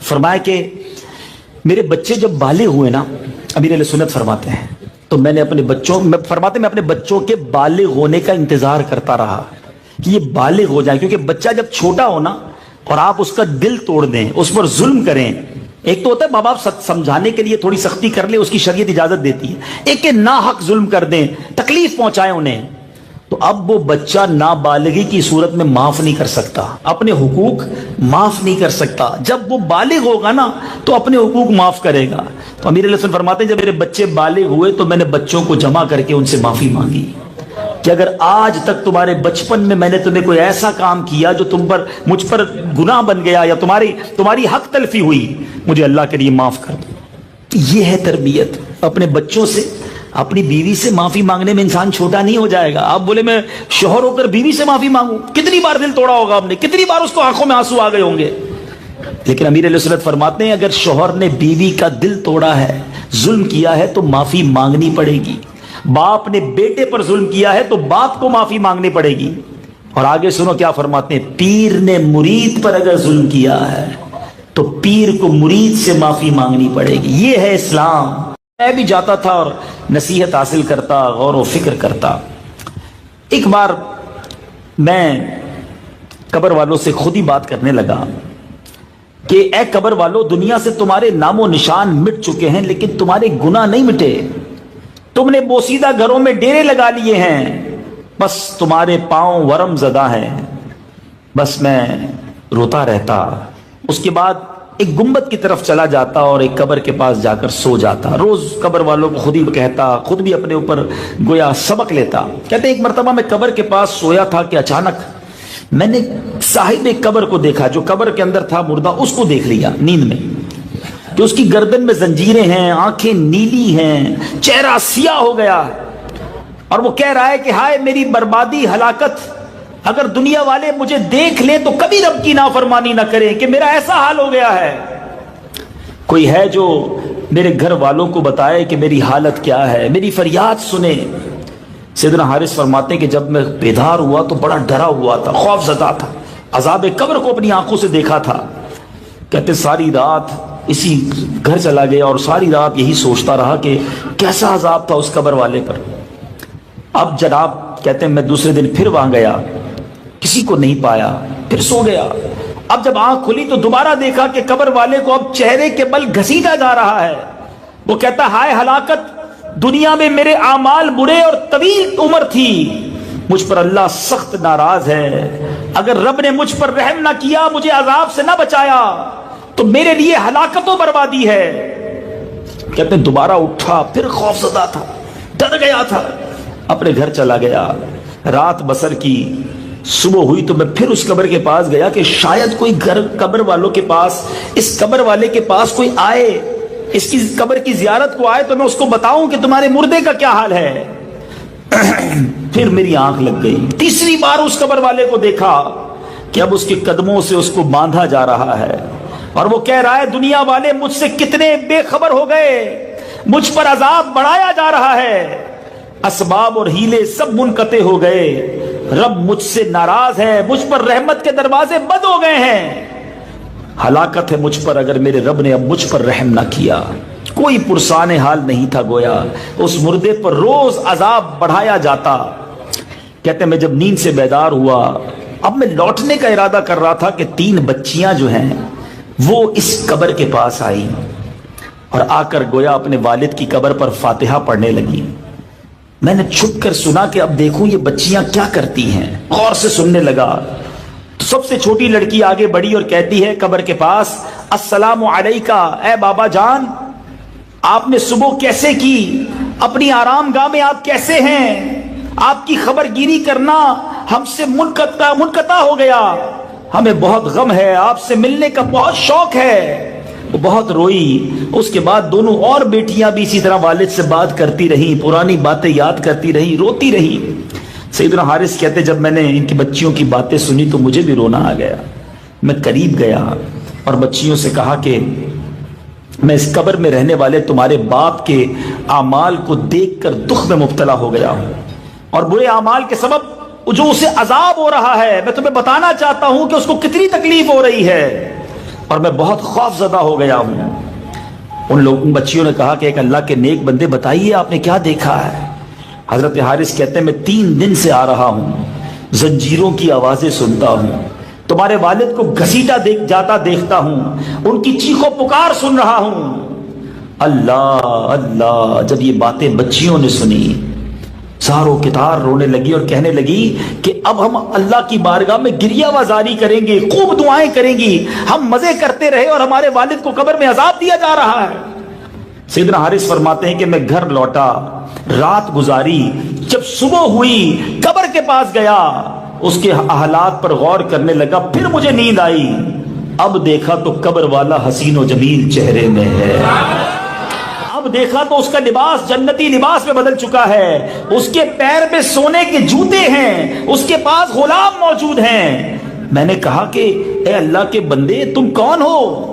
फरमाए कि मेरे बच्चे जब बालिग हुए ना, अमीर अहले सुन्नत फरमाते हैं, तो मैंने अपने बच्चों मैं अपने बच्चों के बालिग होने का इंतजार करता रहा कि ये बालिग हो जाए, क्योंकि बच्चा जब छोटा हो ना और आप उसका दिल तोड़ दें, उस पर जुल्म करें, एक तो होता है माँ बाप समझाने के लिए थोड़ी सख्ती कर ले, उसकी शरीयत इजाजत देती है, एक के ना हक जुल्म कर दें, तकलीफ पहुंचाएं उन्हें, तो अब वो बच्चा नाबालिगी की सूरत में माफ नहीं कर सकता, अपने हुकूक माफ नहीं कर सकता। जब वो बालिग होगा ना तो अपने हुकूक माफ करेगा। तो अमीर अलैहि सल्लम फरमाते हैं, जब मेरे बच्चे बालिग हुए तो मैंने बच्चों को जमा करके उनसे माफी मांगी कि अगर आज तक तुम्हारे बचपन में मैंने तुम्हें कोई ऐसा काम किया जो मुझ पर गुनाह बन गया या तुम्हारी हक तलफी हुई, मुझे अल्लाह के लिए माफ कर दो। ये है तरबियत। अपने बच्चों से, अपनी बीवी से माफी मांगने में इंसान छोटा नहीं हो जाएगा। आप बोले मैं शोहर होकर बीवी से माफी मांगू, कितनी बार दिल तोड़ा होगा आपने, कितनी बार उसको आंखों में आंसू आ गए होंगे। लेकिन अमीर अलैहि सुन्नत फरमाते हैं, अगर शोहर ने बीवी का दिल तोड़ा है, जुल्म किया है, तो माफी मांगनी पड़ेगी। बाप ने बेटे पर जुल्म किया है तो बाप को माफी मांगनी पड़ेगी। और आगे सुनो क्या फरमाते हैं, पीर ने मुरीद पर अगर जुल्म किया है तो पीर को मुरीद से माफी मांगनी पड़ेगी। ये है इस्लाम। मैं भी जाता था और नसीहत हासिल करता, गौर व फिक्र करता। एक बार मैं कब्र वालों से खुद ही बात करने लगा कि ए कब्र वालों, दुनिया से तुम्हारे नामो निशान मिट चुके हैं, लेकिन तुम्हारे गुनाह नहीं मिटे। तुमने बोसीदा घरों में डेरे लगा लिए हैं, बस तुम्हारे पांव वरम ज़दा हैं। बस मैं रोता रहता। उसके बाद एक गुंबद की तरफ चला जाता और एक कब्र के पास जाकर सो जाता। रोज कब्र वालों को खुद ही कहता, खुद भी अपने ऊपर गोया सबक लेता। कहते एक मरतबा मैं कब्र के पास सोया था कि अचानक मैंने साहिब कब्र को देखा, जो कब्र के अंदर था मुर्दा, उसको देख लिया नींद में कि उसकी गर्दन में जंजीरें हैं, आंखें नीली हैं, चेहरा सियाह हो गया, और वो कह रहा है कि हाय मेरी बर्बादी, हलाकत, अगर दुनिया वाले मुझे देख ले तो कभी रब की नाफरमानी ना करें कि मेरा ऐसा हाल हो गया है। कोई है जो मेरे घर वालों को बताए कि मेरी हालत क्या है, मेरी फरियाद सुने। सैयदना हारिस फरमाते हैं कि जब मैं बेदार हुआ तो बड़ा डरा हुआ था, खौफज़दा था, अज़ाब कब्र को अपनी आंखों से देखा था। कहते सारी रात इसी घर चला गया और सारी रात यही सोचता रहा कि कैसा अजाब था उस कब्र वाले पर। अब जनाब कहते हैं मैं दूसरे दिन फिर वहां गया, किसी को नहीं पाया, फिर सो गया। अब जब आंख खुली तो दोबारा देखा कि कब्र वाले को अब चेहरे के बल घसीटा जा रहा है। वो कहता हाय हलाकत, दुनिया में मेरे आमाल बुरे और तवील उम्र थी, मुझ पर अल्लाह सख्त नाराज है। अगर रब ने मुझ पर रहम ना किया, मुझे अजाब से ना बचाया, तो मेरे लिए हलाकत और बर्बादी है। कहते दोबारा उठा, फिर खौफज़दा था, डर गया था, अपने घर चला गया। रात बसर की, सुबह हुई तो मैं फिर उस कब्र के पास गया कि शायद कोई घर कब्र वालों के पास, इस कब्र वाले के पास कोई आए, इसकी कब्र की जियारत को आए तो मैं उसको बताऊं कि तुम्हारे मुर्दे का क्या हाल है। फिर मेरी आंख लग गई। तीसरी बार उस कब्र वाले को देखा कि अब उसके कदमों से उसको बांधा जा रहा है और वो कह रहा है दुनिया वाले मुझसे कितने बेखबर हो गए, मुझ पर अजाब बढ़ाया जा रहा है, असबाब और हीले सब मुनकते हो गए, रब मुझसे नाराज है, मुझ पर रहमत के दरवाजे बंद हो गए हैं, हलाकत है मुझ पर अगर मेरे रब ने अब मुझ पर रहम ना किया। कोई पुरसाने हाल नहीं था, गोया उस मुर्दे पर रोज अजाब बढ़ाया जाता। कहते मैं जब नींद से बेदार हुआ, अब मैं लौटने का इरादा कर रहा था कि 3 बच्चियां जो हैं वो इस कब्र के पास आई اور آकर गोया अपने वालिद की कब्र पर फातिहा पढ़ने लगी। मैंने छुप कर सुना कि अब देखूं ये बच्चियां क्या करती हैं। गौर से सुनने लगा तो सबसे छोटी लड़की आगे बढ़ी और कहती है कब्र के पास, अस्सलामु अलैका, ए बाबा जान, आपने सुबह कैसे की? अपनी आरामगाह में आप कैसे हैं? आपकी खबरगिरी करना हमसे मुनक़ता हो गया। हमें बहुत गम है, आपसे मिलने का बहुत शौक है। वो बहुत रोई। उसके बाद दोनों और बेटियां भी इसी तरह वालिद से बात करती रही, पुरानी बातें याद करती रही, रोती रही। सैयदना हारिस कहते, जब मैंने इनकी बच्चियों की बातें सुनी तो मुझे भी रोना आ गया। मैं करीब गया और बच्चियों से कहा कि मैं इस कब्र में रहने वाले तुम्हारे बाप के आमाल को देखकर दुख में मुब्तला हो गया हूं, और बुरे आमाल के सबब जो उसे अजाब हो रहा है, मैं तुम्हें बताना चाहता हूं कि उसको कितनी तकलीफ हो रही है, और मैं बहुत खौफजदा हो गया हूं। उन बच्चियों ने कहा कि एक अल्लाह के नेक बंदे, बताइए आपने क्या देखा है? हजरत हारिस कहते हैं, मैं 3 दिन से आ रहा हूं, जंजीरों की आवाजें सुनता हूं, तुम्हारे वालिद को घसीटा जाता देखता हूं, उनकी चीखों पुकार सुन रहा हूं। अल्लाह अल्लाह। जब ये बातें बच्चियों ने सुनी, सारों कितार रोने लगी और कहने लगी कि अब हम अल्लाह की बारगाह में गिरियावाजारी करेंगे, खूब दुआएं करेंगी। हम मजे करते रहे और हमारे वालिद को कब्र में अजाब दिया जा रहा है। सैयदना हारिस फरमाते हैं कि मैं घर लौटा, रात गुजारी, जब सुबह हुई कब्र के पास गया, उसके हालात पर गौर करने लगा, फिर मुझे नींद आई। अब देखा तो कब्र वाला हसीन और जमील चेहरे में है। अब देखा तो उसका लिबास जन्नती लिबास में बदल चुका है। उसके पैर में सोने के जूते हैं, उसके पास गुलाम मौजूद हैं। मैंने कहा कि ए अल्लाह के बंदे, तुम कौन हो?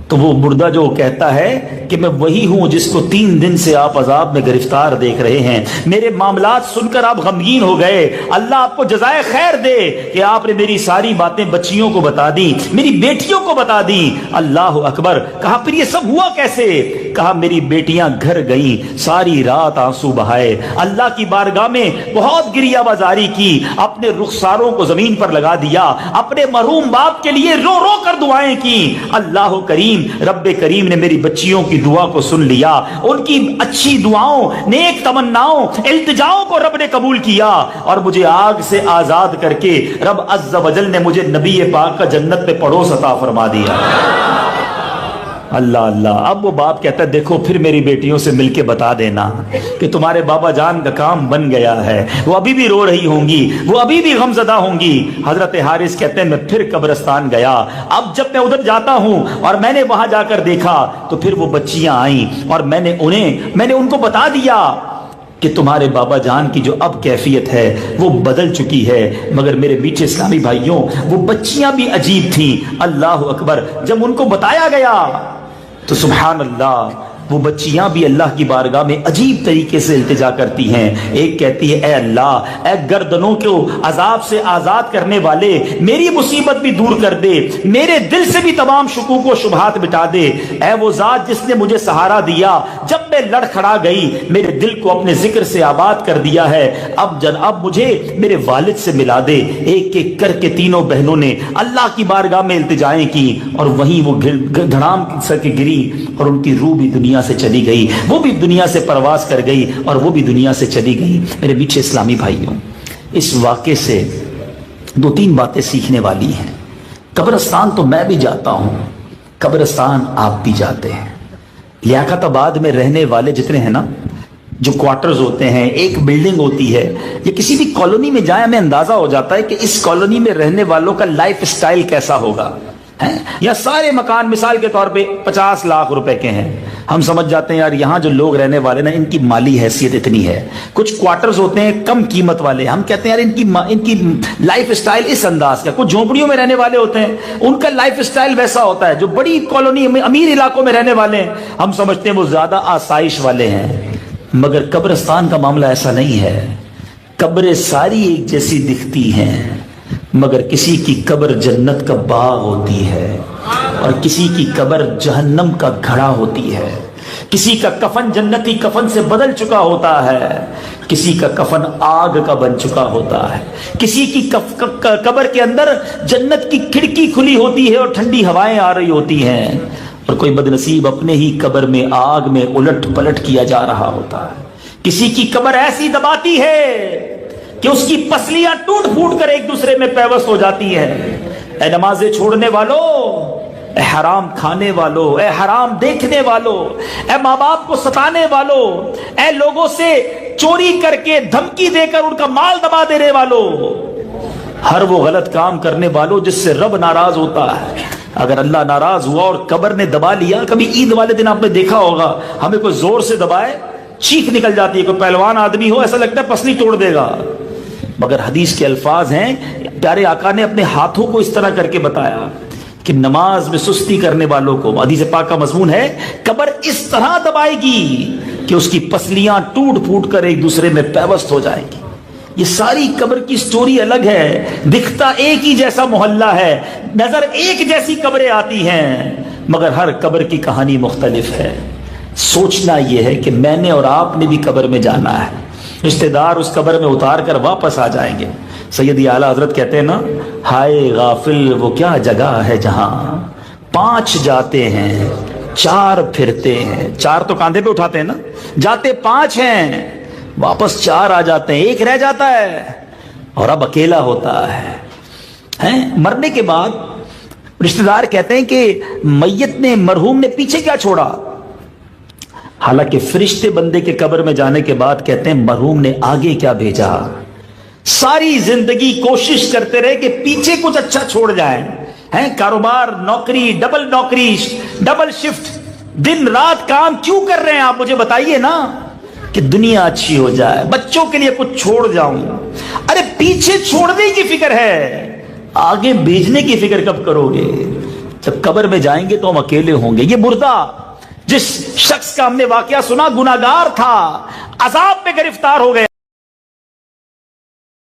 तो वो मुर्दा जो कहता है कि मैं वही हूं जिसको 3 दिन से आप अजाब में गिरफ्तार देख रहे हैं। मेरे मामलात सुनकर आप गमगीन हो गए। अल्लाह आपको जज़ाए खैर दे कि आपने मेरी सारी बातें बच्चियों को बता दी, मेरी बेटियों को बता दी। अल्लाह अकबर। कहा फिर ये सब हुआ कैसे? कहा मेरी बेटियां घर गई, सारी रात आंसू बहाए, अल्लाह की बारगाह में बहुत गिरियाबाजारी की, अपने रुखसारों को जमीन पर लगा दिया, अपने मरहूम बाप के लिए रो रो कर दुआएं की। अल्लाह करीम, रब्बे करीम ने मेरी बच्चियों की दुआ को सुन लिया। उनकी अच्छी दुआओं, नेक तमन्नाओं, इल्तिजाओं को रब ने कबूल किया और मुझे आग से आजाद करके रब अज़्ज़ वजल ने मुझे नबी पाक का जन्नत में पड़ोस अता फरमा दिया। अल्लाह अल्लाह। अब वो बाप कहता है, देखो फिर मेरी बेटियों से मिलके बता देना कि तुम्हारे बाबा जान का काम बन गया है। वो अभी भी रो रही होंगी, वो अभी भी गमजदा होंगी। हजरत हारिस कहते हैं, मैं फिर कब्रिस्तान गया। अब जब मैं उधर जाता हूं और मैंने वहां जाकर देखा तो फिर वो बच्चियां आई और मैंने उनको बता दिया कि तुम्हारे बाबा जान की जो अब कैफियत है वो बदल चुकी है। मगर मेरे मीठे इस्लामी भाइयों, वो बच्चियां भी अजीब थी। अल्लाह अकबर। जब उनको बताया गया तो सुभान अल्लाह, वो बच्चियां भी अल्लाह की बारगाह में अजीब तरीके से इल्तिजा करती हैं। एक कहती है, ए अल्लाह, ए गर्दनों को अजाब से आजाद करने वाले, मेरी मुसीबत भी दूर कर दे, मेरे दिल से भी तमाम शुकूक व शुबहात मिटा दे। ए वो जात जिसने मुझे सहारा दिया जब मैं लड़खड़ा गई, मेरे दिल को अपने जिक्र से आबाद कर दिया है। अब मुझे मेरे वालिद से मिला दे। एक एक करके तीनों बहनों ने अल्लाह की बारगाह में इल्तिजाएं की और वहीं वो धड़ाम सके गिरी और उनकी रूह भी दुनिया से चली गई। वो भी दुनिया से परवास कर गई और वो भी दुनिया से चली गई। मेरे मीठे इस्लामी भाइयों, इस वाक़े से 2-3 बातें सीखने वाली हैं। कब्रिस्तान तो मैं भी जाता हूं, कब्रिस्तान आप भी जाते हैं। लियाकताबाद में रहने वाले जितने हैं ना, जो क्वार्टर्स होते हैं, एक बिल्डिंग होती है, ये किसी भी कॉलोनी में जाए हमें अंदाजा हो जाता है कि इस कॉलोनी में रहने वालों का लाइफ स्टाइल कैसा होगा। या सारे मकान मिसाल के तौर पे 50 लाख रुपए के हैं, हम समझ जाते हैं यार यहाँ जो लोग रहने वाले ना, इनकी माली हैसियत इतनी है। कुछ क्वार्टर्स होते हैं कम कीमत वाले, हम कहते हैं यार इनकी लाइफ स्टाइल इस अंदाज का। कुछ झोंपड़ियों में रहने वाले होते हैं, उनका लाइफ स्टाइल वैसा होता है। जो बड़ी कॉलोनी में अमीर इलाकों में रहने वाले हैं, हम समझते हैं वो ज्यादा आसाइश वाले हैं। मगर कब्रिस्तान का मामला ऐसा नहीं है। कब्रें सारी एक जैसी दिखती हैं, मगर किसी की कब्र जन्नत का बाग होती है और किसी की कब्र जहन्नम का घड़ा होती है। किसी का कफन जन्नती कफन से बदल चुका होता है, किसी का कफन आग का बन चुका होता है। किसी की कब्र के अंदर जन्नत की खिड़की खुली होती है और ठंडी हवाएं आ रही होती हैं। اور کوئی بدنसीब अपने ही कब्र में आग में उलट पलट किया जा रहा होता है। किसी की कब्र ऐसी दबाती है कि उसकी पसलियां टूट फूट कर एक दूसरे में पैवस्त हो जाती है। ए नमाजें छोड़ने वालों, ए हराम खाने वालों, ए हराम देखने वालों, ए माँ बाप को सताने वालों, ए लोगों से चोरी करके धमकी देकर उनका माल दबा देने वालों, हर वो गलत काम करने वालों जिससे रब नाराज होता है। अगर अल्लाह नाराज हुआ और कब्र ने दबा लिया, कभी ईद वाले दिन आपने देखा होगा, हमें कोई जोर से दबाए चीख निकल जाती है, कोई पहलवान आदमी हो ऐसा लगता है पसली तोड़ देगा। मगर हदीस के अल्फाज हैं, प्यारे आका ने अपने हाथों को इस तरह करके बताया कि नमाज में सुस्ती करने वालों को, हदीस पाक का मजमून है, कब्र इस तरह दबाएगी कि उसकी पसलियां टूट फूट कर एक दूसरे में पैवस्त हो जाएंगी। ये सारी कब्र की स्टोरी अलग है, दिखता एक ही जैसा मोहल्ला है, नजर एक जैसी कब्रें आती हैं, मगर हर कब्र की कहानी मुख्तलिफ है। सोचना यह है कि मैंने और आपने भी कब्र में जाना है, रिश्तेदार उस कब्र में उतार कर वापस आ जाएंगे। सैयदी आला हजरत कहते हैं ना, हाय गाफिल वो क्या जगह है जहां 5 जाते हैं 4 फिरते हैं। 4 तो कांधे पे उठाते हैं ना, जाते 5 हैं, वापस 4 आ जाते हैं, 1 रह जाता है और अब अकेला होता है। मरने के बाद रिश्तेदार कहते हैं कि मैयत ने, मरहूम ने पीछे क्या छोड़ा। हालांकि फरिश्ते बंदे के कब्र में जाने के बाद कहते हैं मरहूम ने आगे क्या भेजा। सारी जिंदगी कोशिश करते रहे कि पीछे कुछ अच्छा छोड़ जाए, हैं कारोबार, नौकरी, डबल शिफ्ट, दिन रात काम क्यों कर रहे हैं आप, मुझे बताइए ना, कि दुनिया अच्छी हो जाए, बच्चों के लिए कुछ छोड़ जाऊं। अरे पीछे छोड़ने की फिक्र है, आगे भेजने की फिक्र कब करोगे। जब कब्र में जाएंगे तो हम अकेले होंगे। ये मुर्दा जिस शख्स का हमने वाकया सुना, गुनाहगार था, अजाब में गिरफ्तार हो गया।